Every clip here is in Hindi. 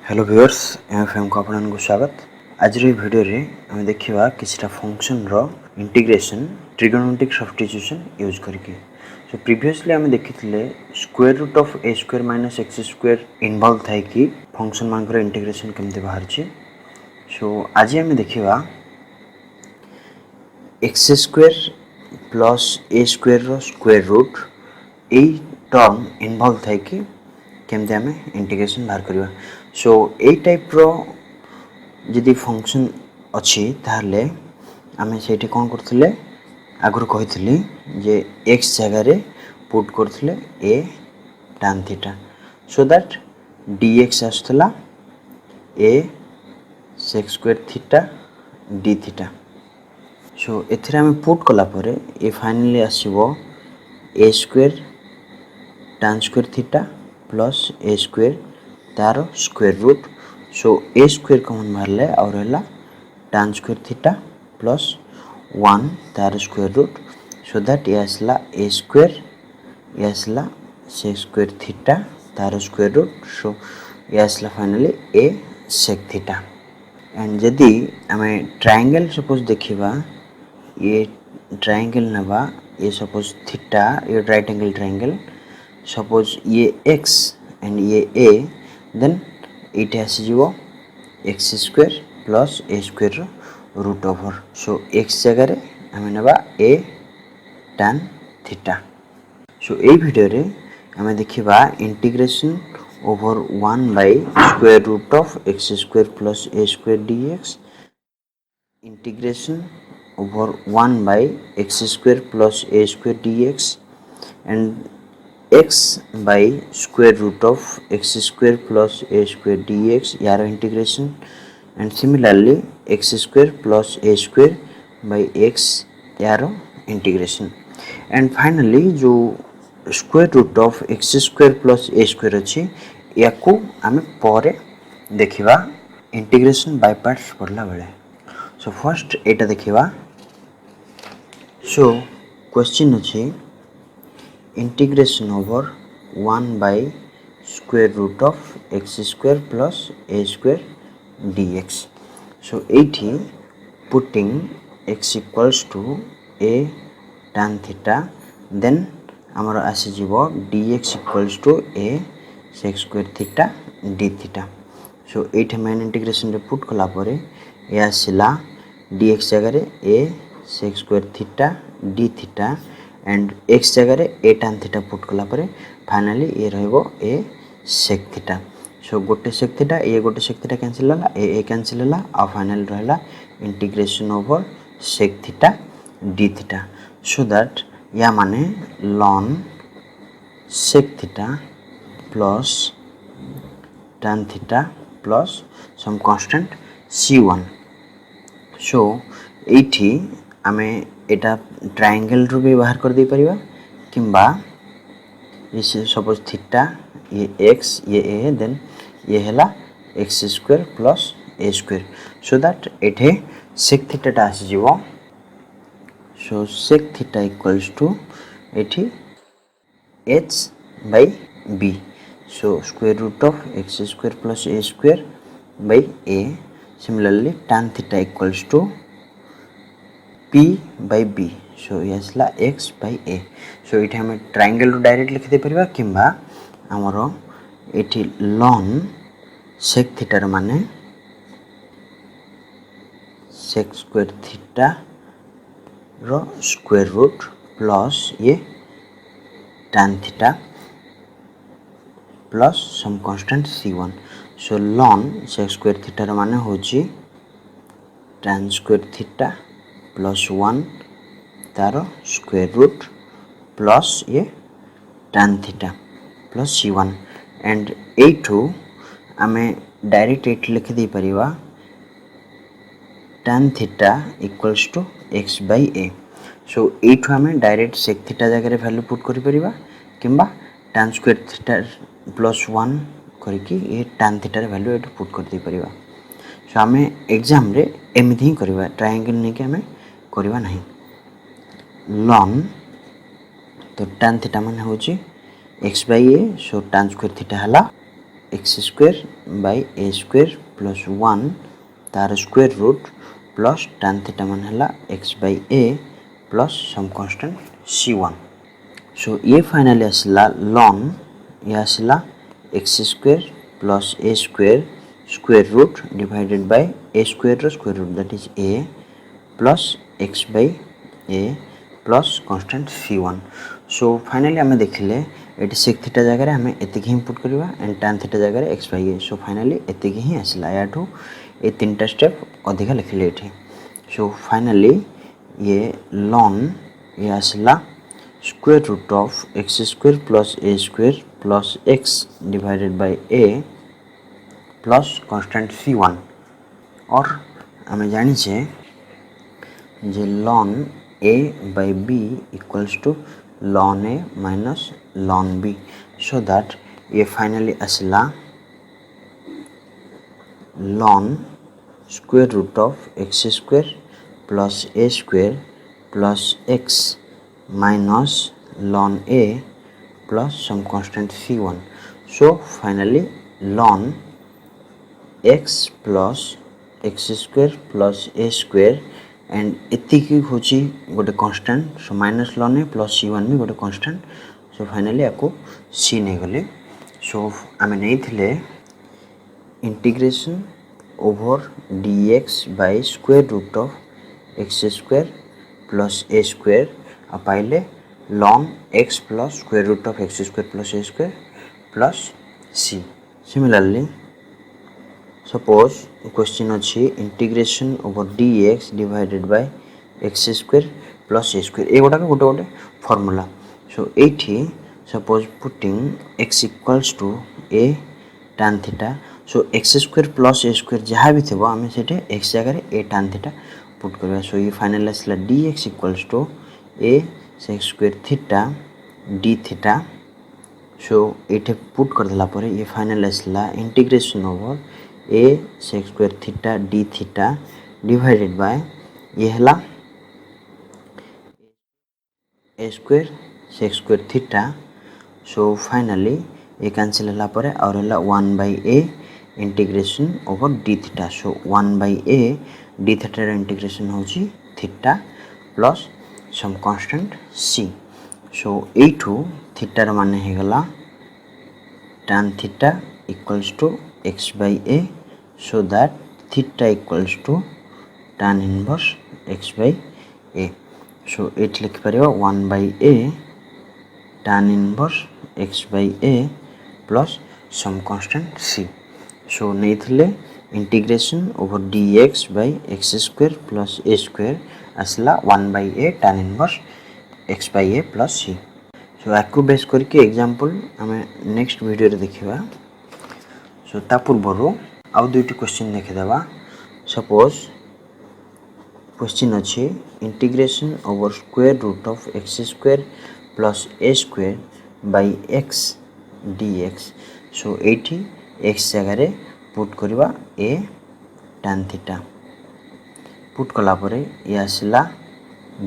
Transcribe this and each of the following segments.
हेलो व्यूअर्स MfM को आपको स्वागत। आज वीडियो रे हम देखिबा किछटा फंक्शन रो इंटीग्रेशन ट्रिगोनोमेट्रिक सब्स्टिट्यूशन यूज करके। सो प्रीवियसली हम देखिथिले square root of a square minus x square involve थाई कि फंक्शन मानकर इंटीग्रेशन केमते बाहर छी। सो आज हम देखिबा x square plus a square रो स्क्वायर रूट ए टर्म इन्वॉल्व थाई कि केमते हमें इंटीग्रेशन बाहर करबा। सो ए टाइप रो यदि फंक्शन अच्छी ताहले आमे सेठी कोन करथिले आगुर कहिथिली जे x जगह रे पुट करथिले a tan theta so that dx आस्तला a sec square theta d theta. So एथिरे आमे पुट कला परे ए फाइनली आसीबो a square tan square theta plus a square तार square root. So a square common मारले और हैला tan स्क्वायर थीटा प्लस 1 तार स्क्वायर रूट। सो दैट ये आसला a स्क्वायर ये आसला sec स्क्वायर थीटा तार स्क्वायर रूट। सो ये आसला फाइनली a sec थीटा। एंड यदि आमे ट्रायंगल सपोज देखिबा ये ट्रायंगल नबा ये सपोज थीटा ये राइट एंगल ट्रायंगल सपोज ये x एंड ये a देन इट आसी जीवो x square plus a square root over. So x जगह रे हमें नबा a tan थीटा। सो ए वीडियो रे हमें देखिबा integration over 1 by square root of x square plus a square dx integration over 1 by x square plus a square dx and x by square root of x square plus a square dx यार integration and similarly x square plus a square by x यार इंटीग्रेशन एंड फाइनली जो square root of x square plus a square अच्छी याकू आमे परे देखिबा इंटीग्रेशन बाय पार्ट्स पढ़ला बेले। सो फर्स्ट एटा देखिबा। सो क्वेश्चन अच्छी integration over 1 by square root of x square plus a square dx. So 80 putting x equals to a tan theta then हमारा आसे जीवो dx equals to a sec square theta d theta. So 8 main integration रे पुट कला परे ये आसिला dx जगह रे a sec square theta d theta and x जगह रे a tan थीटा पुट कला परे फाइनली ये रहइबो a sec थीटा। सो गोटे sec थीटा ए गोटे sec थीटा कैंसिल होला ए कैंसिल होला और फाइनल रहला integration over sec theta d theta. So that या माने ln sec theta plus tan theta plus some constant c1। So एठी आमे एटा ट्रायंगल रो भी बाहर कर दे परिबा किंबा इसे सपोज थीटा ये x ये a देन ये हैला x square plus a square. So that एठे sec थीटा टा आसी जीवो। So sec theta equals to एठी h by b। So square root of x square plus a square by a। Similarly tan theta equals to p by b। So यसला x by a। सो इथे हम ट्रायंगल रो डायरेक्ट लिखि दे परिबा किंबा हमरो एठी ln sec थीटा र माने sec स्क्वायर थीटा रो स्क्वायर रूट प्लस ये tan theta plus some constant c1। So ln sec square theta र माने होची tan स्क्वायर थीटा प्लस 1 तारो स्क्वायर रूट प्लस ये tan theta plus c1 and a2 आमे डायरेक्ट एट लिख दे परिबा tan theta equals to x by a। So a2 आमे डायरेक्ट sec थीटा जगह रे वैल्यू पुट करि परिबा किंबा tan स्क्वायर थीटा प्लस 1 करके ये tan थीटा रे वैल्यू एट पुट कर दे परिबा। सो आमे एग्जाम रे एमिथि करबा ट्रायंगल नै के आमे करबा नहीं। ln तो tan थीटा माने होची x by a। So tan square theta हला x square by a square plus 1 तार square root plus tan theta मान हला x by a plus some constant c1। So ये फाइनली आसला ln ये आसला x square plus a square square root divided by a square रो square root that is a plus x by a plus constant c1। So finally आम देखिले ये सेक थीटा जगह आम एतिक ही पुट करवा एंड tan थीटा जगह x by A. So finally एतिक ही आसला या ये तीनटा स्टेप अधिका लिखिले ये। सो फाइनली ये ln ये आसला square root of x square plus a square plus x divided by a plus constant c1 और आम जानी जे ln a by b equals to ln a minus ln b। so that ये फाइनली असला ln square root of x square plus a square plus x minus ln a plus some constant c1। so finally ln x plus x square plus a square and एतिक होची गोटे constant. So minus ln a plus c1 भी गोटे कांस्टेंट। सो फाइनली आपको c नहीं गले। सो आम नहीं थिले integration over dx by square root of x square plus a square आ पाइले ln x plus square root of x square plus a square plus c। Similarly suppose question अच्छी integration over dx divided by x square plus a square ये गोटा गोटे गोटे फॉर्मूला। सो ये suppose putting x equals to a tan theta. So x square plus a square जहाँ भी थे आम से एक्स जगह a tan थीटा पुट करवा। सो ये फाइनल आसला dx equals to a sec square theta d theta. So ये पुट करदेला ये फाइनल आसला integration over a sec square theta d theta divided by ये हला a square sec square theta. So finally ये कैंसिल हला और हला 1 by a integration over d theta. So 1 by a d theta integration होची theta plus some constant c। So एठू थीटार माने हे गला tan theta equals to x by a so that theta equals to tan inverse x by a। so it लिख परियो 1 by a tan inverse x by a plus some constant c। so नहीं थिले integration over dx by x square plus a square असला 1 by a tan inverse x by a plus c। so आपको बेस करके एग्जांपल हमें नेक्स्ट वीडियो रे देखिबा। सो ता पूर्व आउ दुईटी क्वेश्चन देखिदेवा। सपोज क्वेश्चन अच्छे integration over square root of x square plus a square by x dx। So एठी एक्स जगह पुट करवा a tan थीटा पुट कला परे ये आसला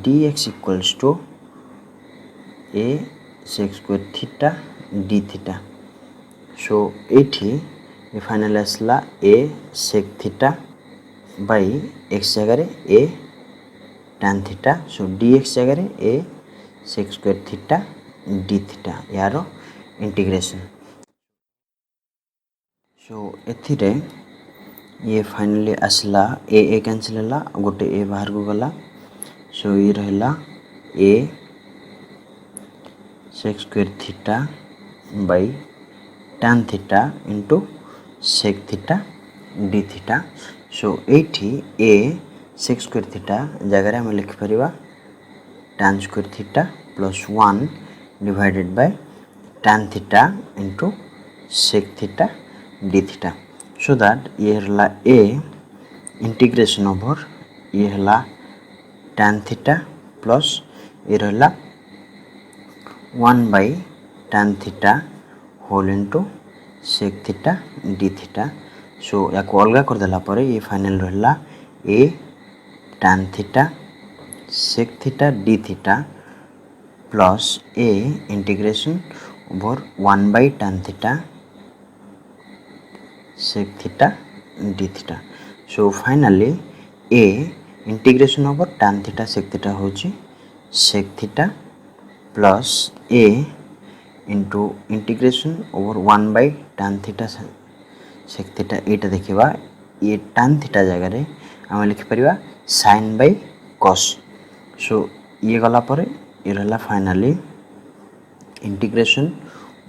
dx equals to a sec square theta d theta. So एठी ये फाइनल आसला a sec theta by x जगह a tan theta. So dx जगह a sec square theta d theta यार इंटीग्रेशन। सो एथिरे ये फाइनली आसला a कैंसिल हला गोटे a बाहर को गला। सो ये रहला a sec square theta by tan theta into sec theta d theta. So एठी a sec स्क्वायर थीटा जगह हम लिख परिवा tan square theta plus 1 divided by tan theta into sec theta d theta. So that ये हला a इंटीग्रेशन ओवर ये हला tan थीटा प्लस ये रहला 1 by tan theta whole into sec theta d theta. So या अलग कर देला परे ये फाइनल रहला a tan theta sec theta d theta plus a integration over 1 by tan theta sec theta d theta. So finally a integration over tan theta sec theta होची sec theta plus a into integration over 1 by tan theta sec theta. एटा देखिबा ये tan theta जगह रे हम लिखि परिबा sin by cos. So ये गला पर ये रहला finally integration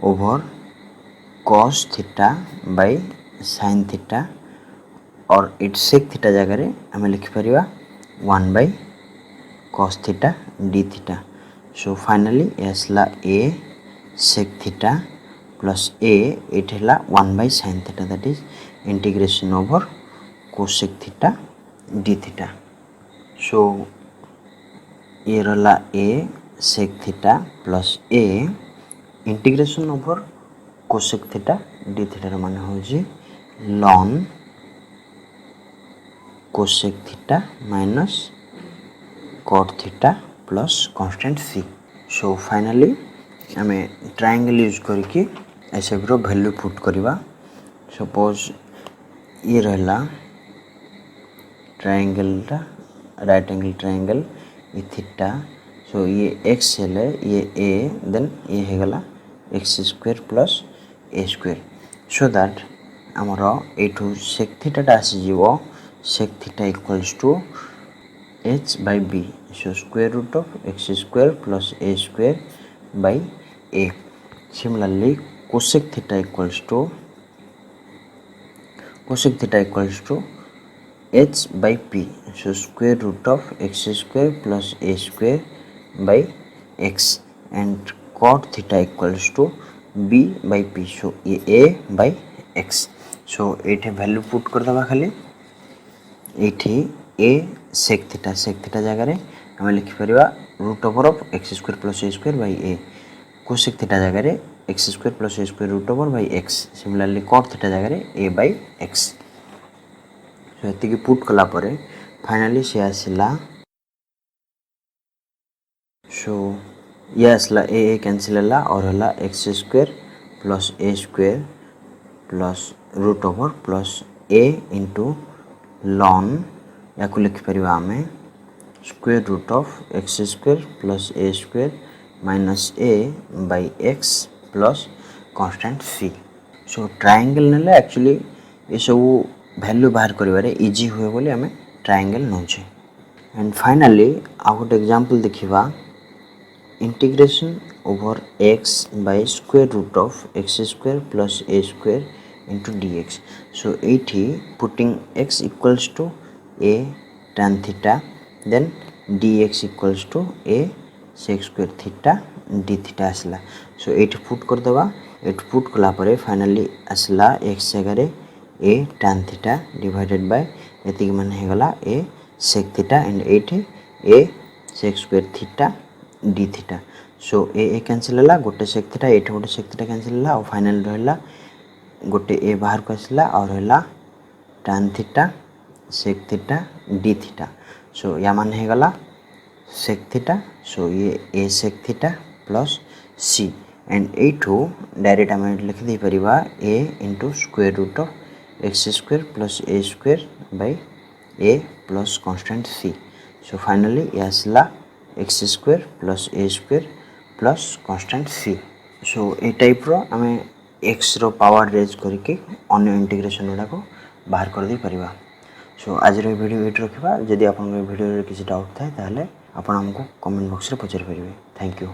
over cos theta by sin theta और इट sec theta जगह रे हम लिखि परिबा 1 by cos theta d theta. So finally यसला a sec theta plus a it हला 1 by sin theta, that is integration over cosec theta d theta. So ये रहला a sec theta plus a integration over cosec theta d theta ର ମାନେ होजी ln cosec theta minus cot theta plus constant c. So finally हमें triangle यूज करके ऐसे रो वैल्यू पुट करवा. सपोज ये रहला ट्रायंगल टा राइट एंगल ट्रायंगल ये थीटा. सो ये x है ये a देन ये है गला x square plus a square. So that हमरो एठू sec theta टा आसी जीवो sec theta equals to h by b. So square root of x square plus a square by a. Similarly cosec theta equals to h by p. So square root of x square plus a square by x. And cot theta equals to b by p. So a by x. So एठे वैल्यू पुट कर दबा खाली एठी a sec theta जगह रे हम लिखि परिबा root over of x square plus a square by a. cosec theta जगह रे x square plus a square root over by x. Similarly cot theta जगह रे a by x. So एति की पुट कला परे फाइनली से आसिला. So ये आसला a कैंसिल होला और होला x square plus a square plus root over plus a into ln या को लिखि परिबा हमें square root of x square plus a square minus a by x plus constant c. So triangle नेले एक्चुअली ये सब वैल्यू बाहर करिवारे इजी हुए बोली हमें ट्रायंगल नोचे. एंड फाइनली आ गोटे एग्जांपल देखिबा integration over x by square root of x square plus a square into dx. So एठी putting x equals to a tan theta then dx equals to a sec square theta d theta आसला. So एठी पुट कर दबा. एठी पुट कला परे फाइनली आसला x जगह रे a tan theta divided by एति माने हे गला a sec theta and एठी a sec square theta d theta. So a cancel होला गोटे sec theta एठी गोटे sec theta कैंसिल होला और फाइनल रहला गोटे a बाहर को आसला और होला tan theta sec theta d theta. So या माने हे गला sec theta. So ये a sec theta plus c and एठो डायरेक्ट हम लिख दे परिबा a into square root of x square plus a square by a plus constant c. So finally यासला x square plus a square plus constant c. So ए टाइप रो हमें x रो पावर रेज करके अन्य इंटीग्रेशन गुडा को बाहर कर दे परिबा. सो आज रो वीडियो एट रखिबा. जदि आपन वीडियो रे किसी डाउट थाए ताले आपन हमको कमेंट बॉक्स रे पचारि परिबे. Thank you.